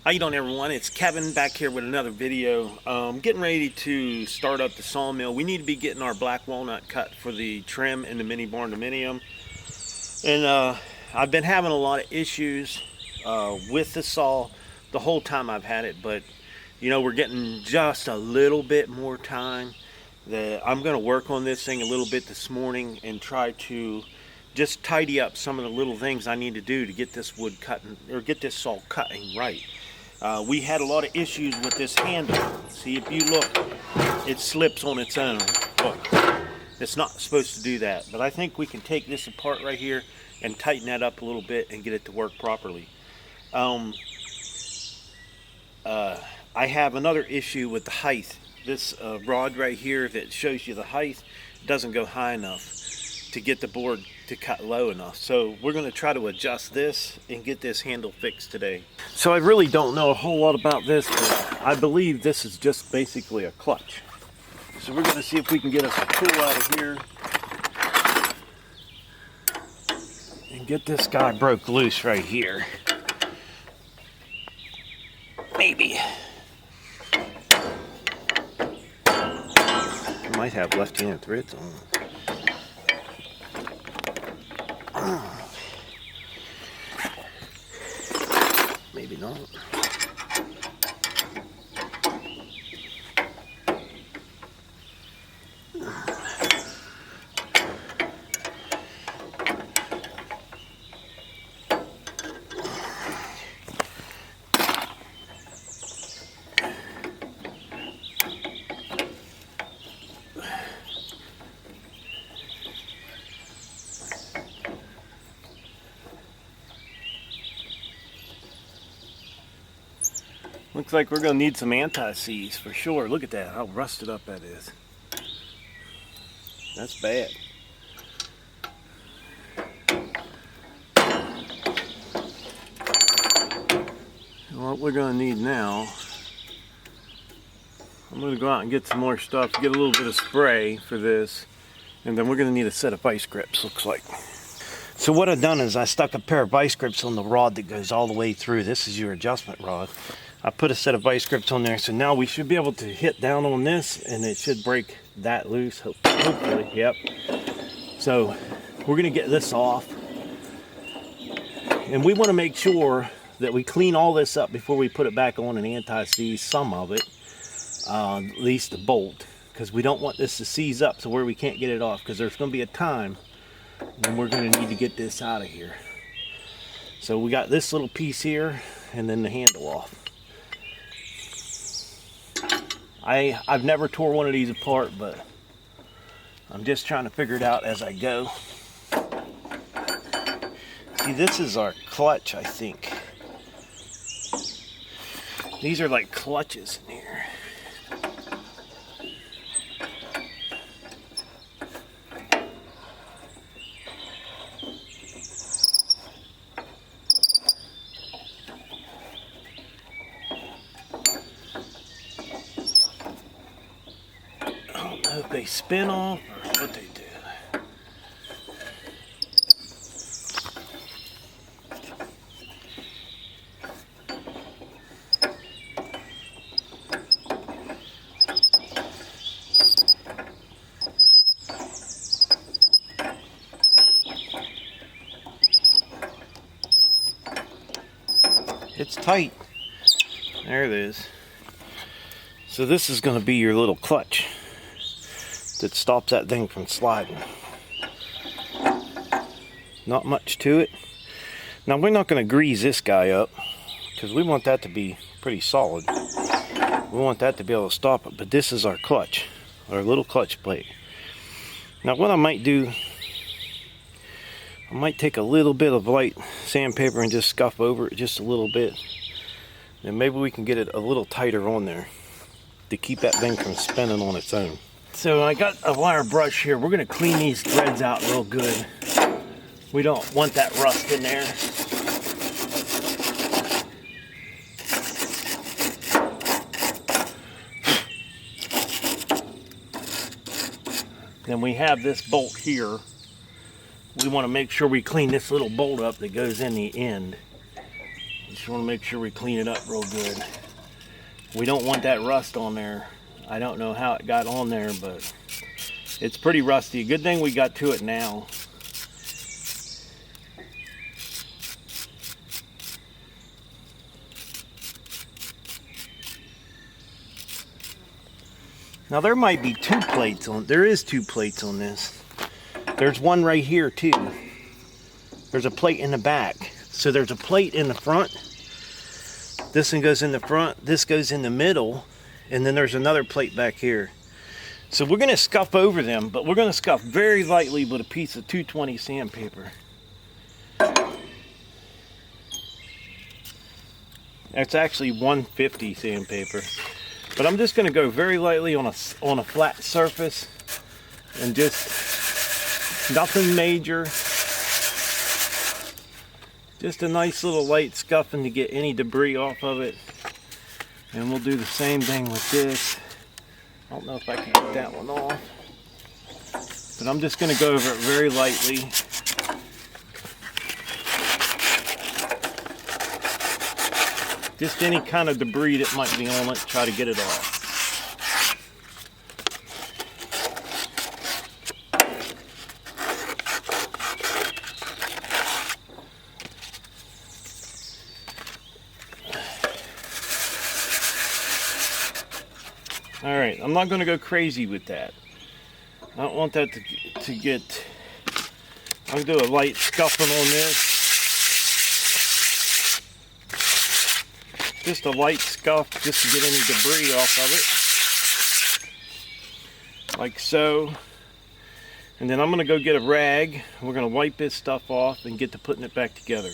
How you doing, everyone? It's Kevin back here with another video. Getting ready to start up the sawmill. We need to be getting our black walnut cut for the trim in the mini barn dominium. And I've been having a lot of issues with the saw the whole time I've had it, but you know, we're getting just a little bit more time. I'm going to work on this thing a little bit this morning and try to just tidy up some of the little things I need to do to get this wood cutting, or get this saw cutting right. We had a lot of issues with this handle. See, if you look, it slips on its own. Look, it's not supposed to do that, but I think we can take this apart right here and tighten that up a little bit and get it to work properly. I have another issue with the height. This rod right here that shows you the height doesn't go high enough to get the board to cut low enough. So we're going to try to adjust this and get this handle fixed today. So I really don't know a whole lot about this, but I believe this is just basically a clutch. So we're going to see if we can get us a tool out of here and get this guy broke loose right here. Maybe. I might have left-hand threads on. Maybe not. Looks like we're going to need some anti-seize for sure. Look at that, how rusted up that is. That's bad. And what we're going to need now, I'm going to go out and get some more stuff, get a little bit of spray for this, and then we're going to need a set of vice grips, looks like. So what I've done is I stuck a pair of vice grips on the rod that goes all the way through. This is your adjustment rod. I put a set of vice grips on there, so now we should be able to hit down on this and it should break that loose, hopefully. Yep. So we're going to get this off, and we want to make sure that we clean all this up before we put it back on and anti-seize some of it, at least the bolt, because we don't want this to seize up so where we can't get it off, because there's going to be a time when we're going to need to get this out of here. So we got this little piece here and then the handle off. I've never tore one of these apart, but I'm just trying to figure it out as I go. See, this is our clutch, I think. These are like clutches in here. If they spin off or what they do. It's tight. There it is. So this is going to be your little clutch that stops that thing from sliding. Not much to it. Now we're not going to grease this guy up because we want that to be pretty solid. We want that to be able to stop it, but this is our clutch, our little clutch plate. Now what I might do, I might take a little bit of light sandpaper and just scuff over it just a little bit, and maybe we can get it a little tighter on there to keep that thing from spinning on its own. So I got a wire brush here. We're going to clean these threads out real good. We don't want that rust in there. Then we have this bolt here. We want to make sure we clean this little bolt up that goes in the end. Just want to make sure we clean it up real good. We don't want that rust on there. I don't know how it got on there, but it's pretty rusty. Good thing we got to it now. Now there might be two plates on, there is two plates on this. There's one right here too. There's a plate in the back. So there's a plate in the front. This one goes in the front, this goes in the middle, and then there's another plate back here. So we're gonna scuff over them, but we're gonna scuff very lightly with a piece of 220 sandpaper. That's actually 150 sandpaper. But I'm just gonna go very lightly on a flat surface and just nothing major. Just a nice little light scuffing to get any debris off of it. And we'll do the same thing with this. I don't know if I can get that one off. But I'm just going to go over it very lightly. Just any kind of debris that might be on it, try to get it off. Alright, I'm not going to go crazy with that. I don't want that to get... I'll do a light scuffing on this. Just a light scuff just to get any debris off of it. Like so. And then I'm going to go get a rag. We're going to wipe this stuff off and get to putting it back together.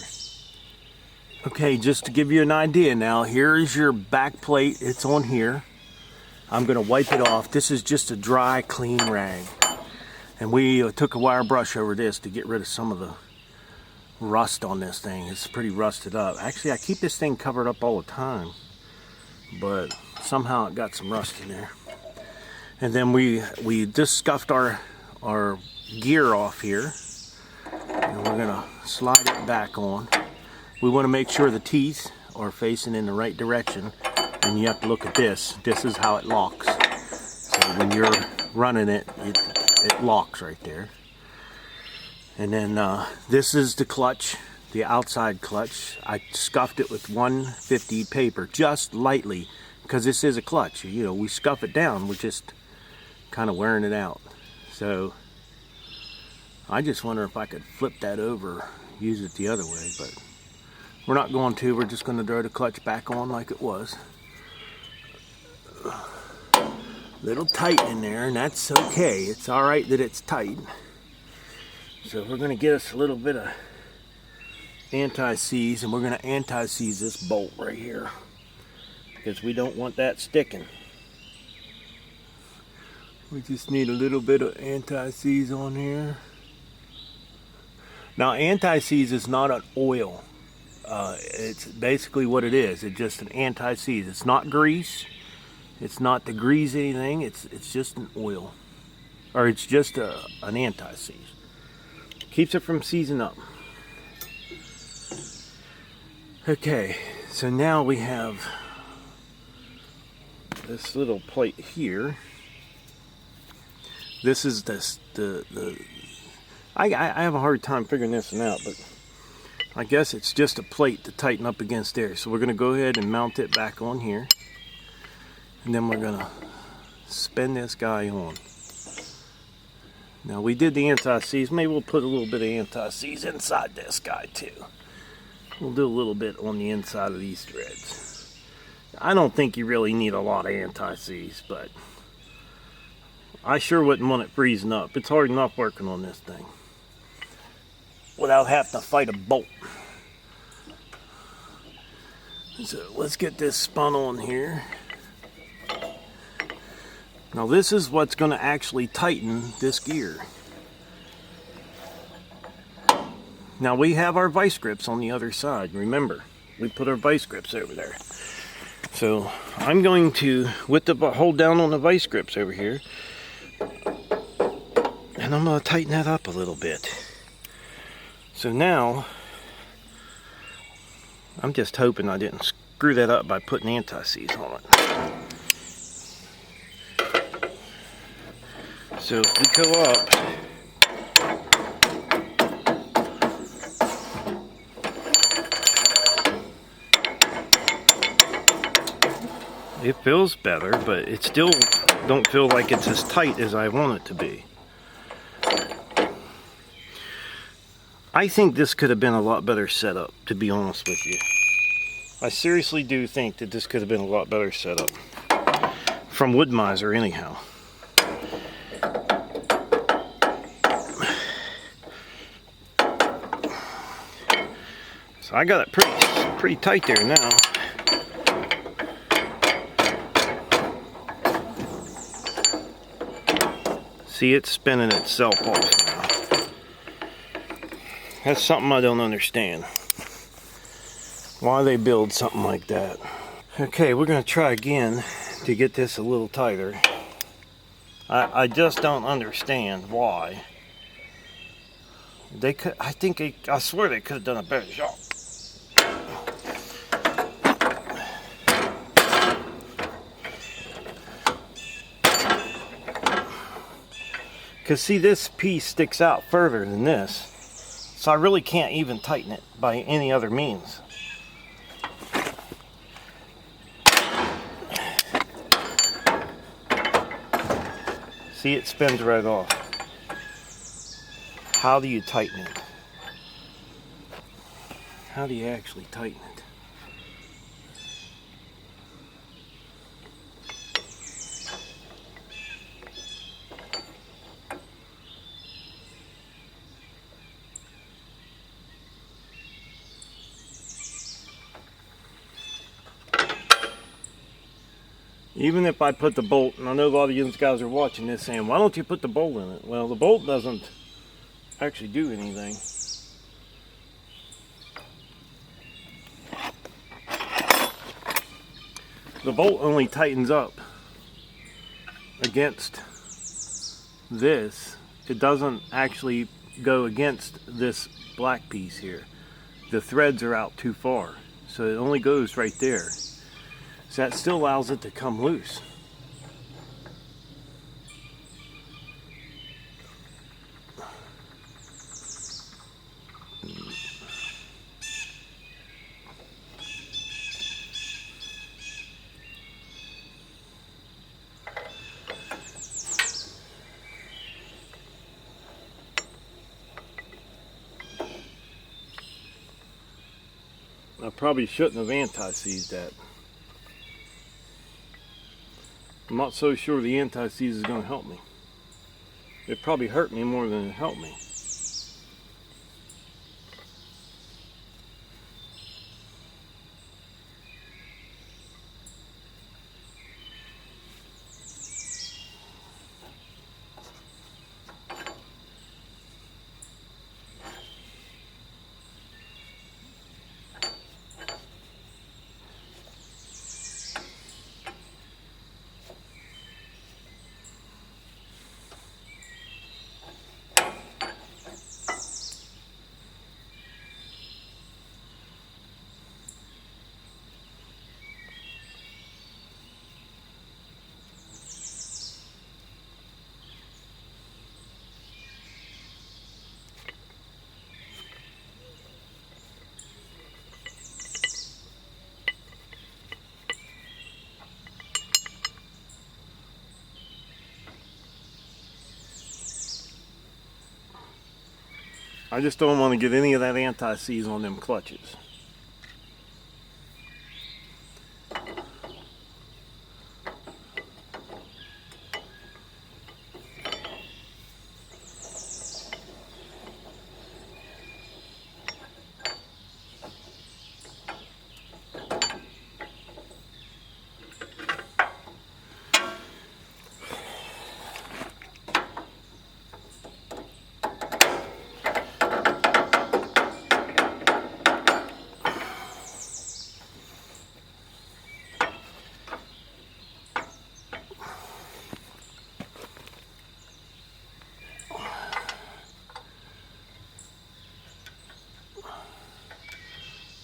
Okay, just to give you an idea now, here is your back plate. It's on here. I'm going to wipe it off. This is just a dry, clean rag. And we took a wire brush over this to get rid of some of the rust on this thing. It's pretty rusted up. Actually, I keep this thing covered up all the time, but somehow it got some rust in there. And then we just scuffed our gear off here, and we're going to slide it back on. We want to make sure the teeth are facing in the right direction. And you have to look at this. This is how it locks. So when you're running it, it locks right there. And then this is the clutch, the outside clutch. I scuffed it with 150 paper, just lightly, because this is a clutch. You know, we scuff it down, we're just kind of wearing it out. So I just wonder if I could flip that over, use it the other way, but we're not going to. We're just going to throw the clutch back on like it was. Little tight in there, and that's okay. It's all right that it's tight. So we're going to get us a little bit of anti-seize, and we're going to anti-seize this bolt right here because we don't want that sticking. We just need a little bit of anti-seize on here. Now, anti-seize is not an oil. It's basically what it is. It's just an anti-seize. It's not grease. It's not to grease anything. It's just an oil, or it's just an anti-seize. Keeps it from seizing up. Okay, so now we have this little plate here. This is I have a hard time figuring this one out, but I guess it's just a plate to tighten up against there. So we're going to go ahead and mount it back on here. And then we're going to spin this guy on. Now we did the anti-seize. Maybe we'll put a little bit of anti-seize inside this guy too. We'll do a little bit on the inside of these threads. I don't think you really need a lot of anti-seize, but I sure wouldn't want it freezing up. It's hard enough working on this thing without having to fight a bolt. So let's get this spun on here. Now this is what's going to actually tighten this gear. Now we have our vice grips on the other side. Remember, we put our vice grips over there. So I'm going to, with the hold down on the vice grips over here, and I'm going to tighten that up a little bit. So now I'm just hoping I didn't screw that up by putting anti-seize on it. So if we go up, it feels better, but it still don't feel like it's as tight as I want it to be. I think this could have been a lot better setup, to be honest with you. I seriously do think that this could have been a lot better setup. From Wood-Mizer anyhow. So I got it pretty tight there now. See, it's spinning itself off now. That's something I don't understand. Why they build something like that. Okay, we're going to try again to get this a little tighter. I just don't understand why. They could, I swear they could have done a better job. Because see, this piece sticks out further than this. So I really can't even tighten it by any other means. See, it spins right off. How do you tighten it? How do you actually tighten it? Even if I put the bolt, and I know a lot of you guys are watching this saying, why don't you put the bolt in it? Well, the bolt doesn't actually do anything. The bolt only tightens up against this. It doesn't actually go against this black piece here. The threads are out too far, so it only goes right there. So that still allows it to come loose. I probably shouldn't have anti-seized that. I'm not so sure the anti-seize is going to help me. It probably hurt me more than it helped me. I just don't want to get any of that anti-seize on them clutches.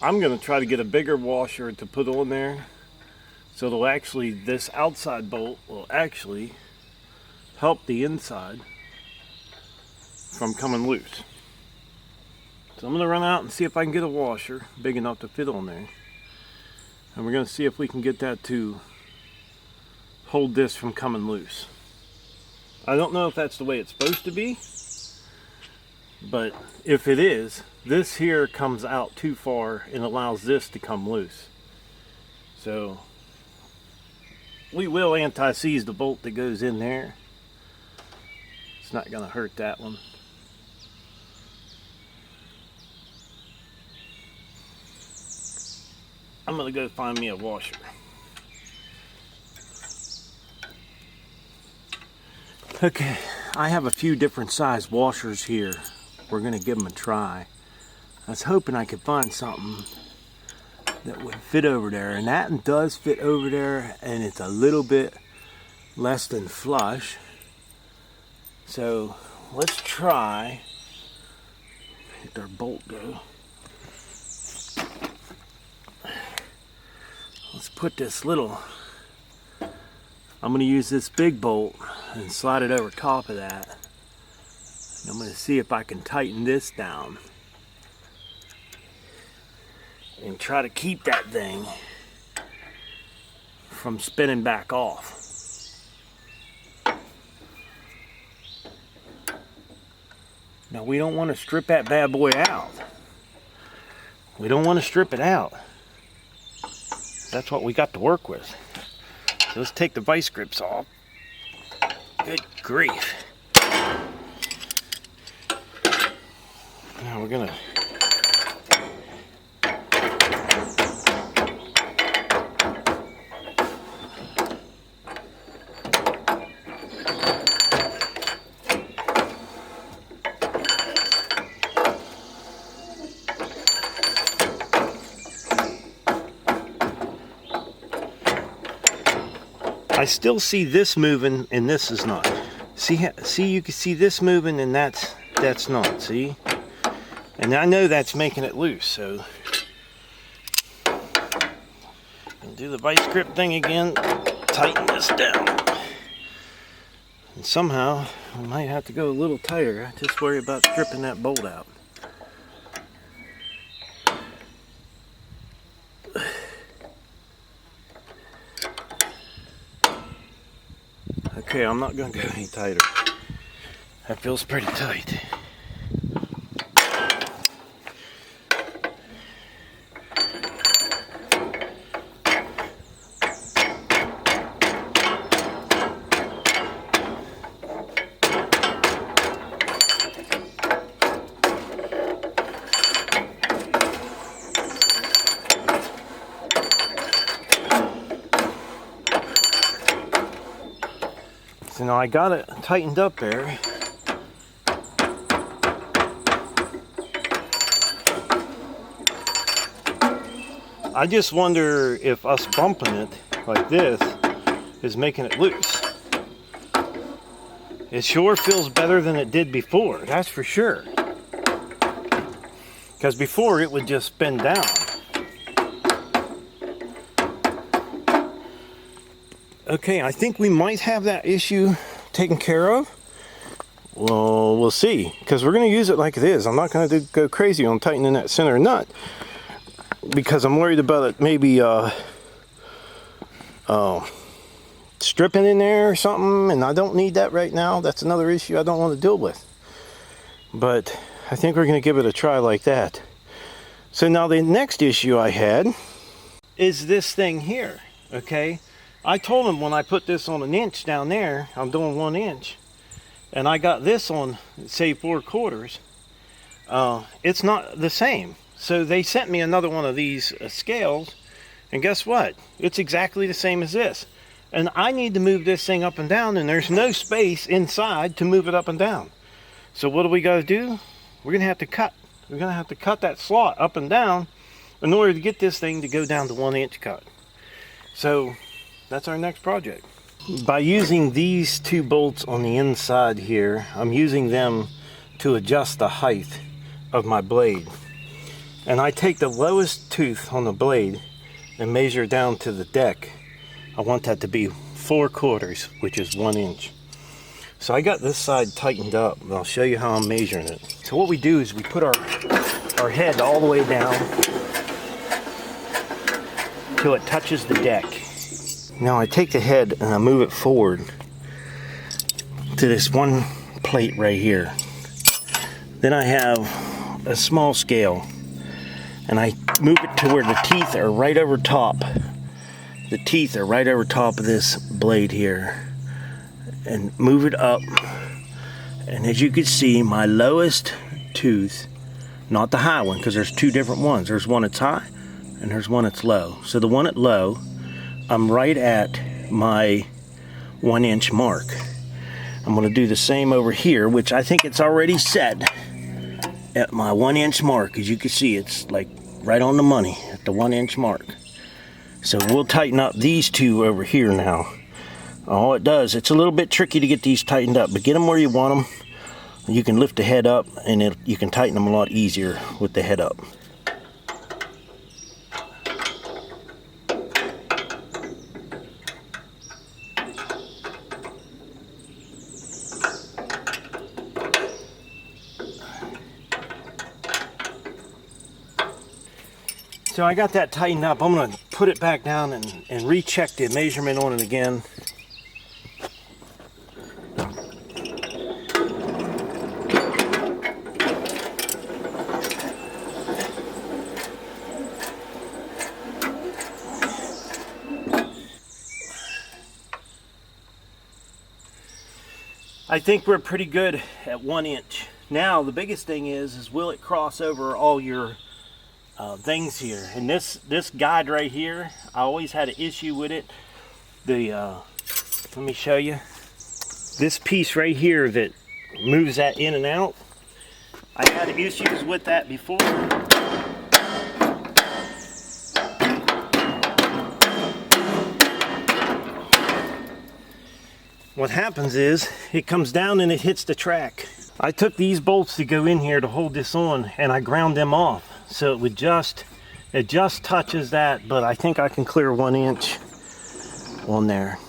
I'm going to try to get a bigger washer to put on there, so it'll actually, this outside bolt will actually help the inside from coming loose. So I'm going to run out and see if I can get a washer big enough to fit on there, and we're going to see if we can get that to hold this from coming loose. I don't know if that's the way it's supposed to be, but if it is, this here comes out too far and allows this to come loose. So we will anti-seize the bolt that goes in there. It's not going to hurt that one. I'm going to go find me a washer. Okay, I have a few different size washers here. We're going to give them a try. I was hoping I could find something that would fit over there, and that does fit over there, and it's a little bit less than flush. So let's try. Let our bolt go. Let's put this little, I'm going to use this big bolt and slide it over top of that. And I'm going to see if I can tighten this down and try to keep that thing from spinning back off. Now we don't want to strip that bad boy out. We don't want to strip it out. That's what we got to work with. So let's take the vice grips off. Good grief. Now we're gonna I still see this moving and this is not. See, you can see this moving and that's not, see? And I know that's making it loose, so I'll do the vice grip thing again, tighten this down. And somehow I might have to go a little tighter. I just worry about stripping that bolt out. Okay, I'm not going to go any tighter. That feels pretty tight. So now I got it tightened up there. I just wonder if us bumping it like this is making it loose. It sure feels better than it did before, that's for sure. Because before it would just spin down. Okay, I think we might have that issue taken care of. Well, we'll see, because we're going to use it like it is. I'm not going to go crazy on tightening that center nut, because I'm worried about it maybe stripping in there or something, and I don't need that right now. That's another issue I don't want to deal with. But I think we're going to give it a try like that. So now the next issue I had is this thing here, okay? I told him when I put this on 1 inch down there, I'm doing 1 inch, and I got this on, say, 4/4, it's not the same. So they sent me another one of these scales, and guess what? It's exactly the same as this. And I need to move this thing up and down, and there's no space inside to move it up and down. So what do we got to do? We're going to have to cut. We're going to have to cut that slot up and down in order to get this thing to go down to 1 inch cut. So that's our next project. By using these 2 bolts on the inside here, I'm using them to adjust the height of my blade. and I take the lowest tooth on the blade and measure down to the deck. I want that to be 4/4, which is 1 inch. So I got this side tightened up, and I'll show you how I'm measuring it. So what we do is we put our head all the way down till it touches the deck. Now I take the head and I move it forward to this one plate right here. Then I have a small scale, and I move it to where the teeth are right over top. The teeth are right over top of this blade here, and move it up. And as you can see, my lowest tooth, not the high one, because there's two different ones. There's one that's high and there's one that's low. So the one at low, I'm right at my 1 inch mark. I'm going to do the same over here, which I think it's already set at my 1 inch mark. As you can see, it's like right on the money at the 1 inch mark. So we'll tighten up these two over here now. All it does, it's a little bit tricky to get these tightened up, but get them where you want them. You can lift the head up, and you can tighten them a lot easier with the head up. So I got that tightened up. I'm going to put it back down and recheck the measurement on it again. I think we're pretty good at 1 inch. Now the biggest thing is will it cross over all your things here? And this guide right here, I always had an issue with it. Let me show you. This piece right here that moves that in and out, I had issues with that before. What happens is it comes down and it hits the track. I took these bolts to go in here to hold this on, and I ground them off, so it just touches that, but I think I can clear 1 inch on there,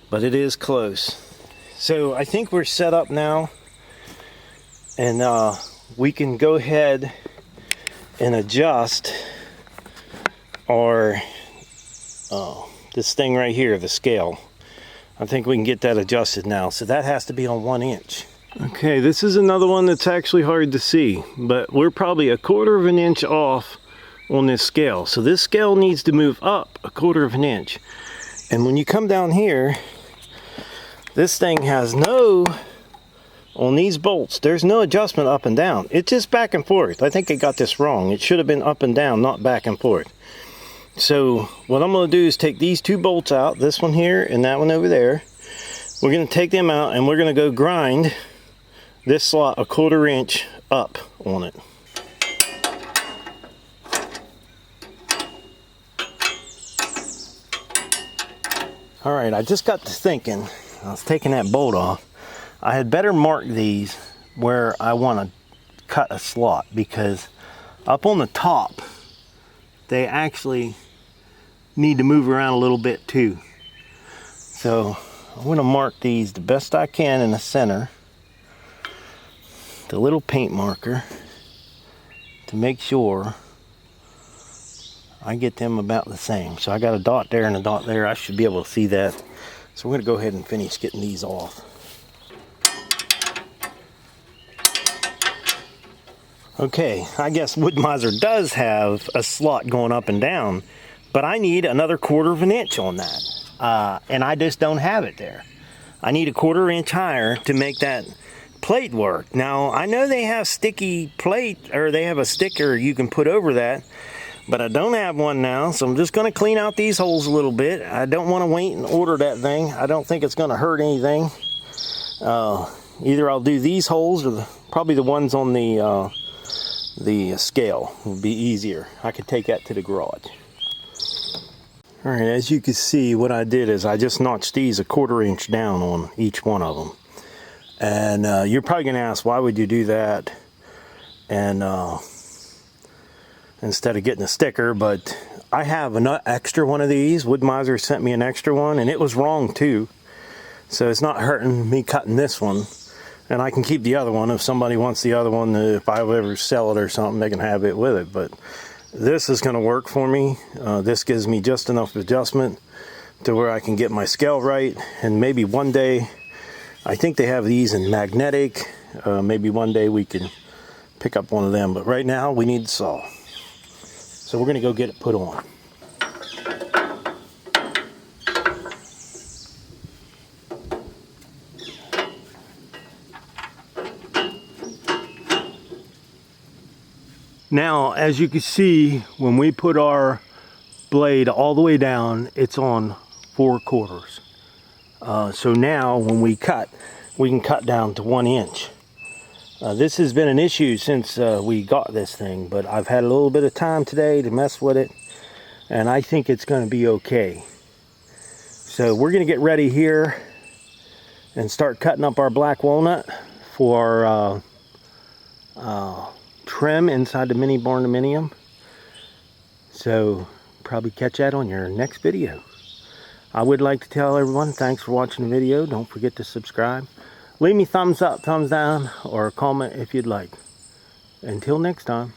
but it is close. So I think we're set up now, and we can go ahead and adjust our this thing right here, the scale. I think we can get that adjusted now. So that has to be on 1 inch. Okay, this is another one that's actually hard to see, but we're probably 1/4 of an inch off on this scale. So this scale needs to move up 1/4 of an inch. And when you come down here, this thing has on these bolts, there's no adjustment up and down. It's just back and forth. I think I got this wrong. It should have been up and down, not back and forth. So what I'm going to do is take these two bolts out, this one here and that one over there. We're going to take them out, and we're going to go grind this slot 1/4 inch up on it. All right, I just got to thinking, I was taking that bolt off, I had better mark these where I want to cut a slot, because up on the top they actually need to move around a little bit too. So I'm going to mark these the best I can in the center, the little paint marker, to make sure I get them about the same. So I got a dot there and a dot there. I should be able to see that. So we're going to go ahead and finish getting these off. Okay, I guess Wood-Mizer does have a slot going up and down, but I need another 1/4 of an inch on that. And I just don't have it there. I need 1/4 inch higher to make that plate work. Now, I know they have sticky plate, or they have a sticker you can put over that, but I don't have one now, so I'm just going to clean out these holes a little bit. I don't want to wait and order that thing. I don't think it's going to hurt anything. Either I'll do these holes, or probably the ones on the scale would be easier. I could take that to the garage. All right, as you can see, what I did is I just notched these 1/4 inch down on each one of them. And you're probably going to ask, why would you do that? And instead of getting a sticker. But I have an extra one of these. Wood-Mizer sent me an extra one, and it was wrong too. So it's not hurting me cutting this one. And I can keep the other one if somebody wants the other one. If I ever sell it or something, they can have it with it. But this is going to work for me. This gives me just enough adjustment to where I can get my scale right. And maybe one day, I think they have these in magnetic. Maybe one day we can pick up one of them. But right now, we need the saw. So we're going to go get it put on. Now, as you can see, when we put our blade all the way down, it's on 4/4. So now when we cut, we can cut down to 1 inch. This has been an issue since we got this thing, but I've had a little bit of time today to mess with it, and I think it's going to be okay. So we're going to get ready here and start cutting up our black walnut for trim inside the mini barn dominium. So probably catch that on your next video. I would like to tell everyone thanks for watching the video. Don't forget to subscribe. Leave me thumbs up, thumbs down, or a comment if you'd like. Until next time.